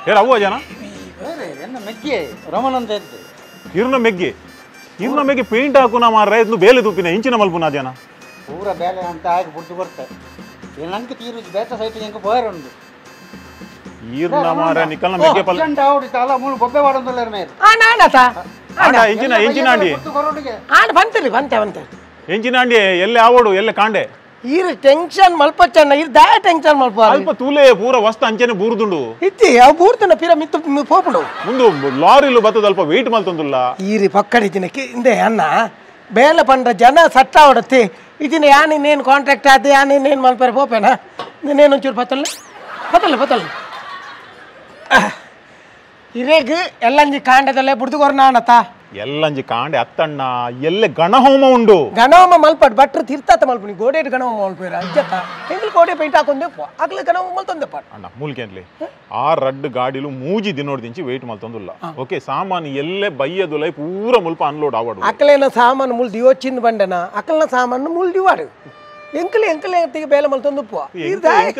ಹೇಳ ಅವ್ವ ಜನ ಮೆಗ್ಗೆ ರಮನ್ ಅಂತ ಇದ್ದೆ ಇರ್ನ ಮೆಗ್ಗೆ ಪೇಂಟ್ ಹಾಕುನ ಮಾರ ಇದ್ನು ಬೇಲೆ ತುಪ್ಪಿನ ಇಂಚಿನ ಮಲ್ಪುನ ಜನ ಪೂರ ಬೇಲೆ ಅಂತ ಆಗಿ ಬುಡ್ಡು ಬರ್ತಾರೆ ನಂಗೆ ತೀರು ಬೇಟ ಸೈಟ್ ಹೆಂಗೆ ಬೋರ್ ಉಂಟು ಈರ್ನ ಮಾರ ನಿಕಲ್ನ ಮೆಗ್ಗೆ ಪಲ್ ಆವಡಿತಲ್ಲ ಮೂರು ಬೊಬ್ಬೆ ಮಾಡೋದಿಲ್ಲ ಮೇಲೆ ಎಂಚಿನ ಅಂಡಿ ಬಂತೆ ಎಂಚಿನ ಅಂಡಿ ಎಲ್ಲಿ ಆವಡು ಎಲ್ಲ ಕಾಂಡೆ ಈರು ಟೆನ್ಷನ್ ಮಲ್ಪಚ್ಚನ್ನ ಇರ್ ದಾಯ ಟೆನ್ಷನ್ ಮಲ್ಪ ಅಲ್ಪ ತೂಲೆ ಪೂರ ವಸ್ತು ಅಂಚನೆ ಬೂರ್ದುಂಡು ಇತ್ತಿ ಅವು ಬೂರ್ತನ ಪಿರ ಮಿತ್ತು ಪೋಪುಡು ಮುಂದು ಲಾರಿಲು ಬತ್ತದ ಅಲ್ಪ ವೆಯ್ಟ್ ಮಲ್ತೊಂದುಲ್ಲ ಈರಿ ಪಕ್ಕಡಿ ದಿನಕ್ಕೆ ಹಿಂದೆ ಅನ್ನ ಬೇಲೆ ಪಂಡ ಜನ ಸಟ್ಟ ಹೊಡತಿ ಇದನ್ನ ಯಾನೇನು ಕಾಂಟ್ರಾಕ್ಟ್ ಆದ ಯಾನೇನು ಮಲ್ಪರೆ ಪೋಪೇನಾ ನೀನೇನು ಒಂಚೂರು ಬತ್ತಲ್ಲ ಇರೇಗ ಎಲ್ಲಂಜಿ ಕಾಂಡದಲ್ಲೇ ಬುಡ್ದುಗೋರ್ ನಾನತ್ತ ಎಲ್ಲಂಜಿ ಕಾಂಡೆ ಅತ್ತಣ್ಣ ಎಲ್ಲೆ ಗಣಹೋಮ ಉಂಡು ಗಣಹೋಮ ಮಲ್ಪಡ್ ಭಟ್ರು ತೀರ್ಥಾತ ಮಲ್ಪನಿ ಗೋಡೆ ಗಣಹೋಮ ಮಲ್ಪೇರ ಅಜ್ಜತ್ತ ಹೆಂಗ್ ಗೋಡೆ ಪೈಂಟ್ ಹಾಕೊಂಡೆಪ್ಪ ಆಗ್ಲೇ ಗಣಹೋಮ ಮಲ್ತೊಂದೆಪ್ಪ ಅಣ್ಣ ಮೂಲ್ಕೆನ್ಲಿ ಆ ರಡ್ಡು ಗಾಡಿಲು ಮೂಜಿ ದಿನೋಡ್ದಿಂಚಿ ವೆಯ್ಟ್ ಮಲ್ತೊಂದುಲ್ಲ ಓಕೆ ಸಾಮಾನು ಎಲ್ಲೆ ಬಯ್ಯದುಲೈ ಪೂರ ಮುಲ್ಪ ಅನ್ಲೋಡ್ ಆವಡು ಅಕ್ಲೇನ ಸಾಮಾನು ಮುಲ್ ದಿವೋಚಿಂದ ಬಂಡನ ಅಕ್ಕಲ್ನ ಸಾಮಾನು ಮುಲ್ ದಿವಾಡು ಎಂಕಲೆ ಬೇಲೆ ಮಲ್ತೊಂದುಪ್ಪ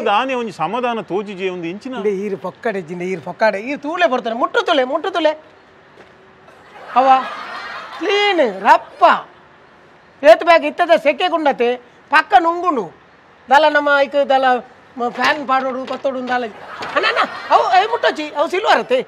ದಾನೆ ಒಂಜಿ ಸಮಾಧಾನ ತೋಜಿಜಿ ಒಂದು ಇಂಚಿನ ಈರು ಪೊಕ್ಕಡೆ ಈ ತೂಳೆ ಬರ್ತಾನೆ ಮುಟ್ಟು ತುಲೆ ಅವ ಕ್ಲೀನ್ ರಪ್ಪ ಏತ್ ಬ್ಯಾಗ್ ಇತ್ತದ ಸೆಕೆ ಗುಂಡತೆ ಪಕ್ಕ ನುಂಗುಂಡು ದಲ ನಮ್ಮ ಐಕ ದಲ ಫ್ಯಾನ್ ಪಾಡೋಡು ಕೊತ್ತೋಡು ದಲ ಅಣ್ಣ ಅವು ಮುಟ್ಟೋಚಿ ಅವು ಸಿಲ್ವಾರತೆ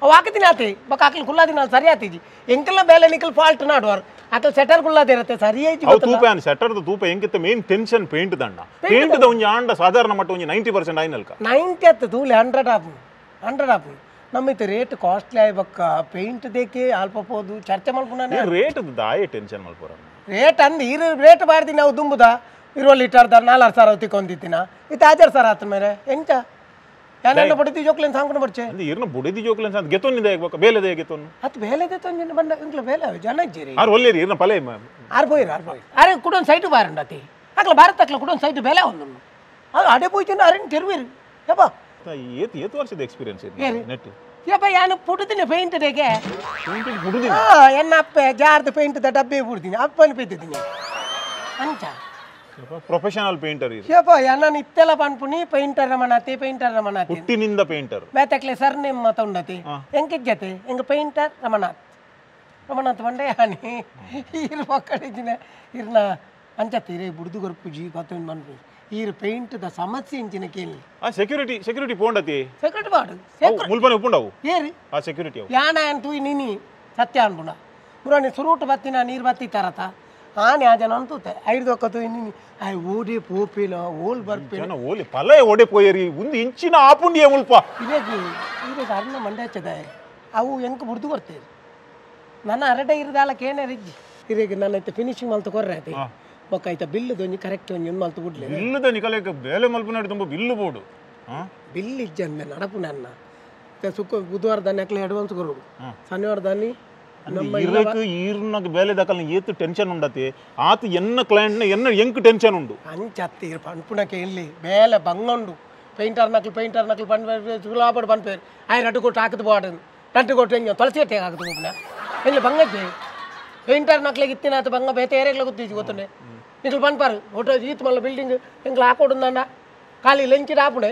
ಅವು ಹಾಕತೀನಿ ಆತಿ ಬಕ್ಕ ಆಕಲ್ ಕುಲ್ಲಾದಿನ ಸರಿ ಆತಿಜಿ ಎಂಕಲ್ಲ ಬೇಲೆ ನಿಕಲ್ ಫಾಲ್ಟ್ ನಾಡುವಾರು ಆಕಲ್ ಸೆಟರ್ ಕುಲ್ಲಾದಿರತ್ತೆ ಸರಿ ಐತಿ ತೂಪ ಸೆಟರ್ ತೂಪ ಎಂಕಿತ್ತ ಮೇನ್ ಟೆನ್ಷನ್ ಪೇಂಟ್ ದಂಡ ಪೇಂಟ್ ದ ಒಂಜಿ ಆಂಡ ಸಾಧಾರಣ ಮಟ್ಟ ಒಂಜಿ 90% ಆಯ್ನಲ್ಕ 90 ಅತ್ತ ತೂಲೆ 100 ಆಪು ನಮ್ಮಿತ್ತು ರೇಟ್ ಕಾಸ್ಟ್ಲಿ ಆಯ್ಬಕ್ಕ ಪೇಂಟ್ ದೇಕೆ ಅಲ್ಪ ಹೋದು ಚರ್ಚೆ ಮಲ್ಪುನ ರೇಟ್ ದಾಯ ಟೆನ್ಷನ್ ಮಲ್ಪುರ ರೇಟ್ ಅಂದ್ ಇರು ರೇಟ್ ಬಾರ್ದಿ ನಾವು ದುಂಬುದ 20 ಲೀಟರ್ದ 4000 ತಿಕ್ಕೊಂದಿತ್ತಿನ ಇದು 1000 ಆತ ಮೇಲೆ ಎಂಕ ಯಾನೆಲ್ಲ ಬಡಿದಿ ಜೋಕ್ಲೆನ್ ಸಾಂಕೊಂಡು ಬರ್ಚೆ ಅಂದ್ರೆ ಇರ್ನ ಬುಡಿದಿ ಜೋಕ್ಲೆನ್ ಸಾಂದ್ ಗೆತೊನ್ನಿದೆ ಆಗ್ಬೇಕು ಬೇಲೆದೆ ಗೆತೊನ್ನು ಅತ್ ಬೇಲೆದೆ ತೊಂದಿನ ಬಂದ ಇಂಕ್ಲ ಬೇಲೆ ಜನ ಇಜ್ಜಿರಿ ಆರ್ ಒಲ್ಲೇರಿ ಇರ್ನ ಪಲೆ ಆರ್ ಬೋಯ್ರ ಅರೆ ಕುಡೊಂದು ಸೈಟ್ ಬಾರಂಡತಿ ಅಕ್ಲ ಭಾರತ ಅಕ್ಲ ಕುಡೊಂದು ಸೈಟ್ ಬೇಲೆ ಒಂದು ಅದು ಅಡೆ ಹೋಯ್ತಿನ ಅರೆ ತಿರುವಿರಿ ಯಪ್ಪ ಏತ್ ವರ್ಷದ ಎಕ್ಸ್ಪೀರಿಯನ್ಸ್ ಇದೆ ನೆಟ್ ಯಪ್ಪ ಯಾನು ಪುಡುದಿನ ಪೇಂಟ್ ದೇಗೆ ಪುಡುದಿನ ಎನ್ನಪ್ಪೆ ಜಾರ್ದ ಪೇಂಟ್ ದ ಡಬ್ಬೆ ಪುಡ್ತೀನಿ ಅಪ್ಪನ ಪೇತಿದ್ದೀನಿ ಅಂಚ ಪ್ರೊಫೆಷನಲ್ ಪೇಂಟರ್ ಇದು ಯಪ್ಪ ಯಾನ ಇತ್ತೆಲ್ಲ ಪನ್ಪುನಿ ಪೇಂಟರ್ ರಮಣಾತಿ ಹುಟ್ಟಿನಿಂದ ಪೇಂಟರ್ ಬೇತಕ್ಲೆ ಸರ್ ನೇಮ್ ಮಾತಾಂಡತಿ ಎಂಕಿಜ್ಜತೆ ಎಂಗ ಪೇಂಟರ್ ರಮಣಾತ್ ಬಂಡೆ ಯಾನಿ ಇರ್ ಪಕ್ಕಡಿಜಿನ ಇರ್ನ ಅಂಚತ್ತೀರಿ ಬುಡ್ದು ಗೊರ್ಪುಜಿ ಗೊತ್ತೊಂದು ಮನ್ಪು ಈರು ಪೇಂಟ್ ದ ಸಮಸ್ಯೆ ಇಂಚಿನ ಕೇಳಿ ಆ ಸೆಕ್ಯೂರಿಟಿ ಪೋಂಡತಿ ಸೆಕ್ಯೂರಿಟಿ ಬಾಡು ಮುಲ್ಪನೆ ಉಪ್ಪುಂಡವು ಏರಿ ಆ ಸೆಕ್ಯೂರಿಟಿ ಯಾನ ಅಂತ ನೀನಿ ಸತ್ಯ ಅನ್ಪುಂಡ ಮುರಾನಿ ಸುರೂಟ್ ಬತ್ತಿನ ನೀರು ಬತ್ತಿ ತರತ ಆನೆ ಆ ಜನ ಅಂತೂತೆ ಐದೊಕ್ಕತ್ತು ನೀನಿ ಆಯ್ ಓಡಿ ಪೋಪಿಲ ಓಲ್ ಬರ್ಪೇನ ಓಲಿ ಪಲೆ ಓಡೆ ಪೋಯರಿ ಒಂದು ಇಂಚಿನ ಆಪುಂಡಿಯ ಮುಲ್ಪ ಇದೇ ಅರ್ನ ಮಂಡೆ ಹಚ್ಚದ ಅವು ಎಂಕ ಬುಡ್ದು ಕೊಡ್ತೇವೆ ನನ್ನ ಅರಡೆ ಇರದಾಲಕ್ಕೆ ಏನೇ ರಿಜ್ಜಿ ಇರೇಗ ನನ್ನ ಐತೆ ಫಿನಿಶಿಂಗ್ ಮಲ್ತು ಕೊರ್ರೆ ಐತಿ ಬೊಕ್ಕ ಐತ ಬಿಲ್ಲು ದೊಂಜಿ ಕರೆಕ್ಟ್ ಒಂಜಿ ಮಲ್ತು ಬಿಡ್ಲಿ ಬಿಲ್ಲುದ ನಿಕಲೆಕ ಬೇಲೆ ಮಲ್ಪುನಾಡಿ ತುಂಬ ಬಿಲ್ಲು ಬೋಡು ಬಿಲ್ ಇಜ್ಜಂದೆ ನಡಪು ನನ್ನ ಸುಕ್ಕ ಬುಧವಾರ ದಾನಿ ಅಕ್ಲೆ ಅಡ್ವಾನ್ಸ್ ಕೊರೋಡು ಶನಿವಾರ ದಾನಿ ಈರ್ನಾಗ ಬೇಲೆ ದಾಕಲ್ನ ಏತು ಟೆನ್ಷನ್ ಉಂಡತಿ ಆತ ಎನ್ನ ಕ್ಲೈಂಟ್ನ ಎಂಕ್ ಟೆನ್ಷನ್ ಉಂಡು ಅಂಚತ್ತಿ ಪನ್ಪುನಕ್ಕೆ ಇಲ್ಲಿ ಬೇಲೆ ಬಂಗೊಂಡು ಪೇಂಟರ್ ನಕ್ಲು ಪನ್ಪೇರು ಸುಲಾಪಡು ಪನ್ಪೇರು ಆಯ್ ರಟ್ಟು ಕೊಟ್ಟು ಹಾಕಿದ್ ಬಾಡನ್ ರಟ್ಟು ಕೊಟ್ಟು ಹೆಂಗೆ ತುಳಸಿ ಅಟ್ಟೆ ಹಾಕಿದ್ ಮುಗ್ನ ಇಲ್ಲಿ ಬಂಗಜ್ಜೆ ಪೇಂಟರ್ ನಕ್ಲಿಗೆ ಇತ್ತಿನ ಆತ ಬಂಗ ಬೇತೆ ಏರೆಗ್ಲ ಗೊತ್ತಿದ್ದು ಗೊತ್ತುಂಡೆ ನಿಕ್ಲು ಪನ್ಪಾರು ಒಟ್ಟು ಈತ್ ಮಲ್ಲ ಬಿಲ್ಡಿಂಗ್ ಎಂಗ್ಲ ಹಾಕೊಡು ನನ್ನ ಖಾಲಿ ಲೆಂಚಿದ ಹಾಪುಡೆ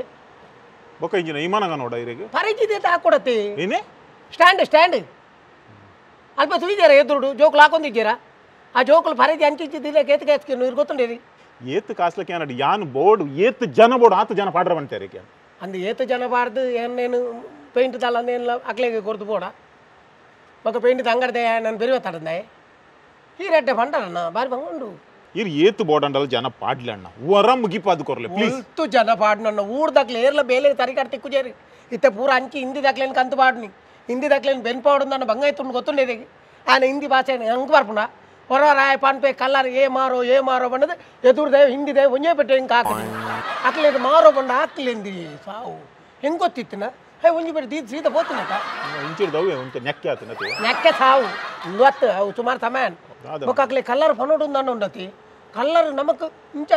ಬೊಕ್ಕ ಇಂಜಿನ ವಿಮಾನಗ ನೋಡ ಇರಿಗೆ ಪರಿಚಿತಿ ಹಾಕೊಡತ್ತೆ ಏನೇ ಸ್ಟ್ಯಾಂಡ್ ಅಲ್ಪ ತುಳಿದಾರ ಎದುರುಡು ಜೋಕುಲು ಹಾಕೊಂಡಿದ್ದೀರಾ ಆ ಜೋಕುಲು ಪರದಿ ಅಂಚಿದ್ದಿಲ್ಲ ಕೇತಕ್ಕೆ ಹಚ್ಕೊಂಡು ಇವ್ರು ಗೊತ್ತುಂಡೇರಿ ಏತ್ ಕಾಸ್ಲಕ್ಕೆ ಅನ್ನಡಿ ಯಾನ್ ಬೋರ್ಡ್ ಏತ್ ಜನ ಬೋರ್ಡ್ ಆತ ಜನ ಪಾಡ್ರ ಬಂತಾರೆ ಅಂದು ಏತು ಜನ ಬಾರ್ದು ಏನೇನು ಪೇಂಟ್ ತಲ್ಲ ಅಂದೇನಿಲ್ಲ ಅಕ್ಲೆಗೆ ಕೊರ್ದು ಬೋಡ ಮಕ್ಕ ಪೇಂಟ್ ಅಂಗಡ್ದೆ ನಾನು ಬೆರಿವೆ ತಡಂದೆ ಈ ರೆಡ್ಡೆ ಪಂಡರಣ್ಣ ಬಾರಿ ಬಂಗೊಂಡು ಇರ್ ಏತು ಬೋರ್ಡ್ ಅಂಡಲ್ಲ ಜನ ಪಾಡ್ಲಿ ಅಣ್ಣ ವರಂ ಗಿಪಾದು ಕೊರ್ಲೆ ಪ್ಲೀಸ್ ಇತ್ತು ಜನ ಪಾಡ್ನಣ್ಣ ಊರ್ದಾಕ್ಲೆ ಏರ್ಲ ಬೇಲೆ ತರಿಕಾಡ್ ತಿಕ್ಕುಜೇರಿ ಇತ್ತ ಪೂರ ಅಂಚಿ ಹಿಂದಿ ದಾಕ್ಲೇನು ಕಂತು ಪಾಡ್ನಿ ಹಿಂದಿ ದಾಕ್ಲೇನು ಬೆನ್ಪಾಡು ನನ್ನ ಬಂಗ ಇತ್ತು ಗೊತ್ತುಂಡೇದೆ ಆನೆ ಹಿಂದಿ ಭಾಷೆ ಹಂಗೆ ಬರ್ಪುಣ ಹೊರರಾಯ ಪನ್ಪೆ ಕಲ್ಲರ್ ಏ ಮಾರೋ ಬಣ್ಣದ ಎದುರ್ದೆ ಹಿಂದಿದೆ ಒಂಜೇ ಪೆಟ್ಟೆ ಹಿಂಗೆ ಹಾಕಿದೆ ಅಕ್ಲೆ ಮಾರೋ ಬಣ್ಣ ಹಾಕ್ಲಿಂದಿ ಸಾವು ಹೆಂಗೆ ಗೊತ್ತಿತ್ತಿನ ಒಂಜಿ ಬೇರೆ ದೀದ್ ಸೀದಾ ಹೋಗ್ತೀನಕ್ಕ ನೆಕ್ಕೆ ಸಾವು ಇವತ್ತು ಅವು ಸುಮಾರು ಸಮಯ ಬೊಕ್ಕ ಅಕ್ಲೆ ಕಲ್ಲರ್ ಪನೋಡು ನಾನು ಉಂಡತಿ ಕಲ್ಲರ್ ನಮಕ್ ಇಂಚ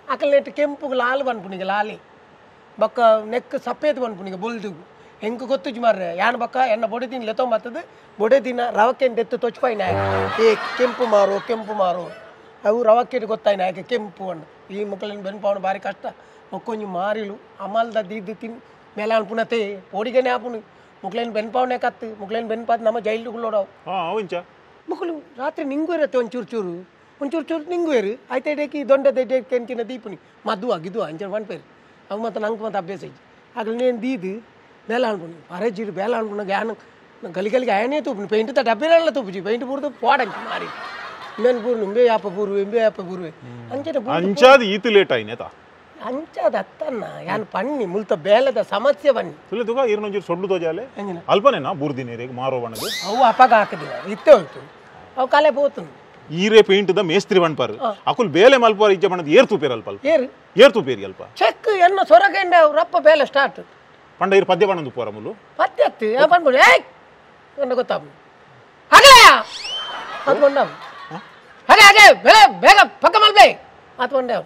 ಅಕ್ಲೆ ಕೆಂಪು ಲಾಲ್ ಬನ್ಪುನಿಗೆ ಲಾಲಿ ಬೊಕ್ಕ ನೆಕ್ ಸಪ್ಪೇದು ಬನ್ಪುನಿಗೆ ಬುಲ್ದು ಹೆಂಗೆ ಗೊತ್ತು ಮಾರ್ರೆ ಯಾನ್ ಬಕ್ಕ ಎನ್ನ ಬೊಡೆದಿನ ಲೆತೊಂಬತ್ತದು ಬೊಡೆದಿನ ರವಕ್ಕೆ ಎತ್ತು ತೊಚ್ಪಾಯಿನ ಏ ಕೆಂಪು ಮಾರು ಅವು ರವಕ್ಕೆ ಗೊತ್ತಾಯಿನ ಯಾಕೆ ಕೆಂಪು ಅಣ್ಣ ಈ ಮಕ್ಕಳಿನ ಬೆನ್ಪಾವಣ ಭಾರಿ ಕಷ್ಟ ಮೊಕ್ಕೊಂಜಿ ಮಾರಿಲು ಅಮಲ್ದ ದಿದ್ದು ತಿನ್ ಮೇಲಾನ್ ಪುನತೆ ಓಡಿಗೆನೆ ಆಪುನು ಮುಕ್ಲೇನ್ ಬೆನ್ ಪಾವನೆ ಕತ್ತು ಮುಕ್ಲೇನ್ ಬೆನ್ ಪಾತ್ ನಮ್ಮ ಜೈಲ್ಡುಗಳೋಡವು ಅವಂಚ ಮುಕ್ಕಳು ರಾತ್ರಿ ನಿಂಗು ಇರತ್ತೆ ಒಂಚೂರು ಚೂರು ನಿಂಗು ಇರು ಆಯ್ತು ಎಡೇಕಿ ದೊಡ್ಡ ಕೆಂಚಿನ ದೀಪುನಿ ಮದ್ದು ಆಗಿದ್ದು ಅಂಚನ ಪಂಡ್ ಪೇರು ಅವು ಮತ್ತೆ ನಂಗೆ ಮತ್ತೆ ಅಭ್ಯಾಸ ಐತಿ ಆಗಲಿ ನೇನು ದೀದು ಬೇಲ ಅನ್ಕೊಂಡು ಅರೆ ಜೀರು ಬೇಲ ಅನ್ಕೊಂಡು ಗ್ಯಾನ ಗಲಿಗಲಿಗೆ ఆయనే తూపుని పెయింట్ తో డబ్బేళ్ళ తూపుచి పెయింట్ పూర్తి పోడానికి మారి నేను పూరు ఎంబే యాప పూరు అంచేట ಅಂಚಾದ ಈತು ಲೇಟ್ ಆಯ್ನೇತ ಅಂಚಾದ ಅತ್ತನ್ನ ಯಾನ್ ಪಣ್ಣಿ ಮುಲ್ತ ಬೇಲದ ಸಮಸ್ಯೆ ಬನ್ನಿ ತುಲೆ ತುಗ ಇರ್ನೊಂಜಿ ಸೊಡ್ಡು ತೋಜಾಲೆ ಎಂಜಿನ ಅಲ್ಪನೇನಾ ಬೂರ್ದಿನೇರಿಗೆ ಮಾರೋ ಬಣ್ಣದು ಅವು ಅಪಗ ಹಾಕದಿಲ್ಲ ಇತ್ತೆ ಹೋಯ್ತು ಅವು ಕಲೆ పోతుంది ಈರೆ ಪೇಂಟ್ ದ ಮೇಸ್ತ್ರಿ ಬಣ್ಪಾರು ಅಕುಲ್ ಬೇಲೆ ಮಲ್ಪಾರ ಇಜ್ಜ ಬಣ್ಣದ ಏರ್ ತೂಪೇರ್ ಅಲ್ಪ ಏರ್ ತೂಪೇರಿ ಅಲ್ಪ ಚೆಕ್ ಎನ್ನ ಸೊರಗೆಂಡ ರಪ್ಪ ಬೇಲೆ ಸ್ಟಾರ್ಟ್ ಪಂಡ ಇರ್ ಪದ್ಯ ಬಣ್ಣದು ಪೋರ ಮುಲು ಪತ್ತೆತ್ತಿ ಪಂಡ್ಬಿಡಿ ಏಯ್ ಅಂತ ಗೊತ್ತಾಗ ಹಾಗಲಯ್ಯ ಅತ್ಕೊಂಡವ್ ಹಾಗೆ ಬೇಗ ಪಕ್ಕ ಮಲ್ಬೇ ಅತ್ಕೊಂಡವ್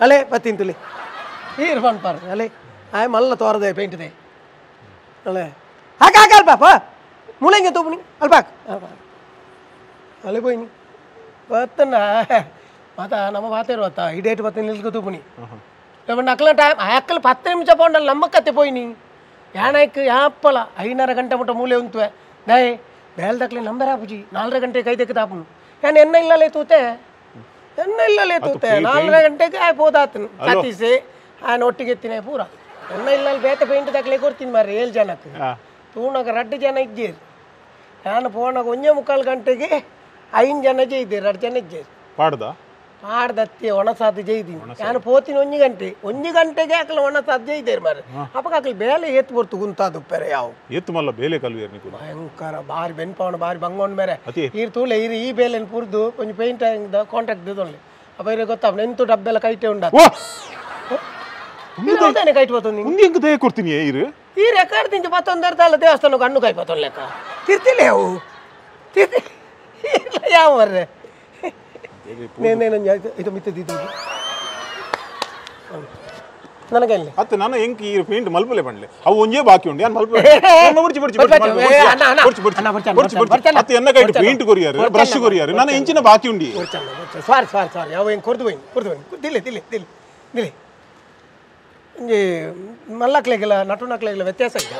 ಅಲೆ ಪತ್ತಿಂತಲಿ ಈರ್ ಪಂಡ್ಪಾರ ಅಲೆ ಆಯ್ ಮಲ್ಲ ತೋರದೆ ಪೇಂಟ್ದೆ ಅಲೆ ಹಾಗೆ ಅಲ್ಪ ಮುಳಂಗೆ ತೂಪುನಿ ಅಲ್ಪಾಕ್ ಅಲೆ పోయిని వస్తున్నా మాత నమ్మ పాతేరు వస్తా ఈ డేట్ పత్తి నిలుకు తూపుని ఏమన్నా అక్కల టైం అక్కలు 10 నిమిషం పోండాలి నమ్మకత్తే పోయిని ಯಾಣಕ್ಕೆ ಯಾಪ್ಪಲ 5:30 ಗಂಟೆ ಮುಟ್ಟ ಮೂಲೆ ಉಂಟುವೆ ನಾಯ್ ಬೇಲ್ದಕ್ಲೆ ನಂಬರ್ ಆಪುಜಿ 4 ಗಂಟೆಗೆ ಐದಕ್ಕೆ ತಾಪನು ಯಾನ್ ಎನ್ನ ಇಲ್ಲಲೇ ತೂತೆ 4 ಗಂಟೆಗೆ ಆಯ್ಬೋದಾತನು ಸತೀಸೆ ಆ ಒಟ್ಟಿಗೆ ಎತ್ತಿನ ಪೂರ ಎನ್ನ ಇಲ್ಲಲ್ಲಿ ಬೇತೆ ಪೇಂಟ್ ದಕ್ಲೆ ಕೊಡ್ತೀನಿ ಮಾರ್ರಿ 7 ಜನಕ್ಕೆ ತೂಣಗ 2 ಜನ ಇದ್ದೀರಿ ನಾನು ಪೋಣಗ 1:45 ಗಂಟೆಗೆ 5 ಜನ ಜೈದ್ದೀರಿ 2 ಜನ ಇದ್ದೀರಿ ಪಾಡ್ದತ್ತಿ ಒಣಸಾದ ಜೈದೀನಿ ನಾನು ಪೋತೀನಿ 1 ಗಂಟೆಗೆ ಅಕಲ ಒಣಸಾದ ಜೈದೇರಿ ಮಾರ್ರೆ ಅಪ್ಪಗ ಅಕಲ ಬೇಲೆ ಎತ್ತು ಬರ್ತು ಗುಂತಾದು ಪೆರೆ ಯಾವ ಎತ್ತು ಮಲ್ಲ ಬೇಲೆ ಕಲ್ವೇರ್ ನಿಕು ಭಯಂಕರ ಬಾರಿ ಬೆನ್ಪವನ ಬಾರಿ ಬಂಗೊಂಡ್ ಮೇರೆ ಈರ್ ತೂಲೆ ಈ ಬೇಲೆನ್ ಪುರ್ದು ಒಂಜಿ ಪೇಂಟ್ ಕಾಂಟ್ರಾಕ್ಟ್ ದಿದೊನ್ಲಿ ಅಪ್ಪ ಇರೆ ಗೊತ್ತಾವ ನೆಂತು ಡಬ್ಬೆಲ್ಲ ಕೈಟೆ ಉಂಡ ನೀನು ಕೈಟ್ ಹೋಗ್ತೀನಿ ಹಿಂಗೆ ದಯ ಕೊಡ್ತೀನಿ ಈ ರೆಕಾರ್ಡ್ ತಿಂಚು ಮತ್ತೊಂದು ಅರ್ಥ ಅಲ್ಲ ದೇವಸ್ಥಾನಕ್ಕೆ ಹಣ್ಣು ಕಾಯಿ ಪತ್ತೊಂದು ಲೆಕ್ಕ ತಿರ್ತಿಲ್ಲ ಅವು ಯಾವ ಬರ್ರೆ ಇದು ಮಿತ್ತದಿದ್ದು ನನಗೆ ಅತ್ತ ನಾನು ಹೆಂಗೆ ಈ ಪೇಂಟ್ ಮಲ್ಪಲೆ ಬಂಡ್ಲೆ ಅವು ಒಂಜೇ ಬಾಕಿ ಉಂಡು ಯಾನ್ ಮಲ್ಪಲೆ ಅತ್ತ ಎನ್ನ ಕೈ ಪೇಂಟ್ ಕೊರಿಯಾರು ಬ್ರಷ್ ಕೊರಿಯಾರು ನಾನು ಹೆಂಚಿನ ಬಾಕಿ ಉಂಡಿ ಸಾರಿ ಅವು ಹೆಂಗೆ ಕೊರ್ದು ಹೋಯ್ತು ದಿಲ್ಲಿ ಮಲ್ಲಕ್ಲೆಗೆಲ್ಲ ನಟು ನಕ್ಲೆಗೆಲ್ಲ ವ್ಯತ್ಯಾಸ ಇದೆ